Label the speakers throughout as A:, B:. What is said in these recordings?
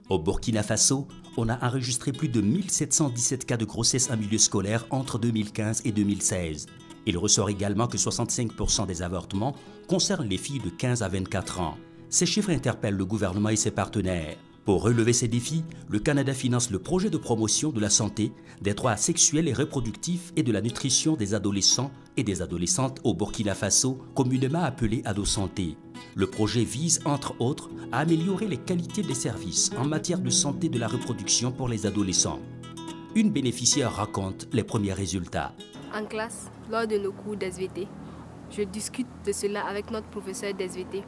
A: Au Burkina Faso, on a enregistré plus de 1717 cas de grossesse en milieu scolaire entre 2015 et 2016. Il ressort également que 65% des avortements concernent les filles de 15 à 24 ans. Ces chiffres interpellent le gouvernement et ses partenaires. Pour relever ces défis, le Canada finance le projet de promotion de la santé, des droits sexuels et reproductifs et de la nutrition des adolescents et des adolescentes au Burkina Faso, communément appelé AdoSanté. Le projet vise, entre autres, à améliorer les qualités des services en matière de santé de la reproduction pour les adolescents. Une bénéficiaire raconte les premiers résultats.
B: En classe, lors de nos cours d'SVT, je discute de cela avec notre professeur d'SVT.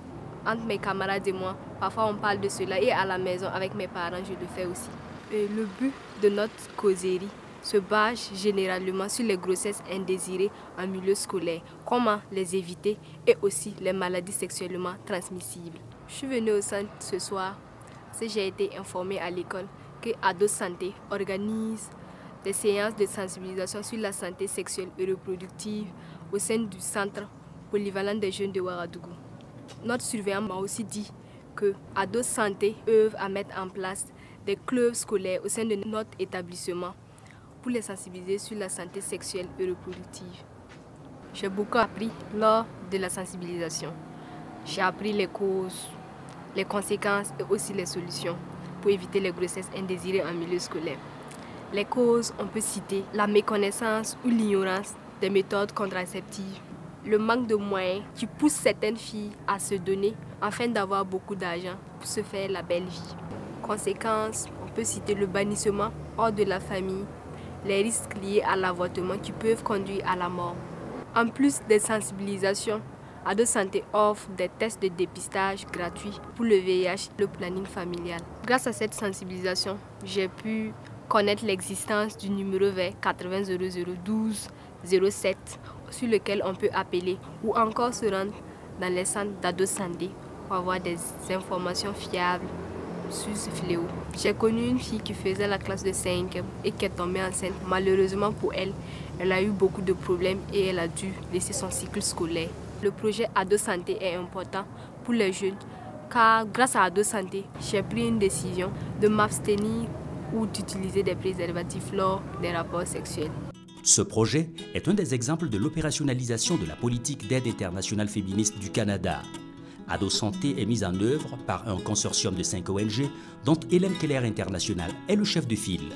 B: Entre mes camarades et moi, parfois on parle de cela et à la maison avec mes parents, je le fais aussi. Et le but de notre causerie se base généralement sur les grossesses indésirées en milieu scolaire, comment les éviter et aussi les maladies sexuellement transmissibles. Je suis venue au centre ce soir parce que j'ai été informée à l'école que AdoSanté organise des séances de sensibilisation sur la santé sexuelle et reproductive au sein du centre polyvalent des jeunes de Ouagadougou. Notre surveillant m'a aussi dit que AdoSanté œuvre à mettre en place des clubs scolaires au sein de notre établissement pour les sensibiliser sur la santé sexuelle et reproductive. J'ai beaucoup appris lors de la sensibilisation. J'ai appris les causes, les conséquences et aussi les solutions pour éviter les grossesses indésirées en milieu scolaire. Les causes, on peut citer la méconnaissance ou l'ignorance des méthodes contraceptives, le manque de moyens qui pousse certaines filles à se donner afin d'avoir beaucoup d'argent pour se faire la belle vie. Conséquences, on peut citer le bannissement hors de la famille, les risques liés à l'avortement qui peuvent conduire à la mort. En plus des sensibilisations, AdoSanté offre des tests de dépistage gratuits pour le VIH, le planning familial. Grâce à cette sensibilisation, j'ai pu connaître l'existence du numéro vert 80 0012 07 sur lequel on peut appeler ou encore se rendre dans les centres d'AdoSanté pour avoir des informations fiables sur ce fléau. J'ai connu une fille qui faisait la classe de 5 et qui est tombée enceinte. Malheureusement pour elle, elle a eu beaucoup de problèmes et elle a dû laisser son cycle scolaire. Le projet AdoSanté est important pour les jeunes car grâce à AdoSanté, j'ai pris une décision de m'abstenir ou d'utiliser des préservatifs lors des rapports sexuels.
A: Ce projet est un des exemples de l'opérationnalisation de la politique d'aide internationale féministe du Canada. AdoSanté est mise en œuvre par un consortium de 5 ONG dont Hélène Keller International est le chef de file.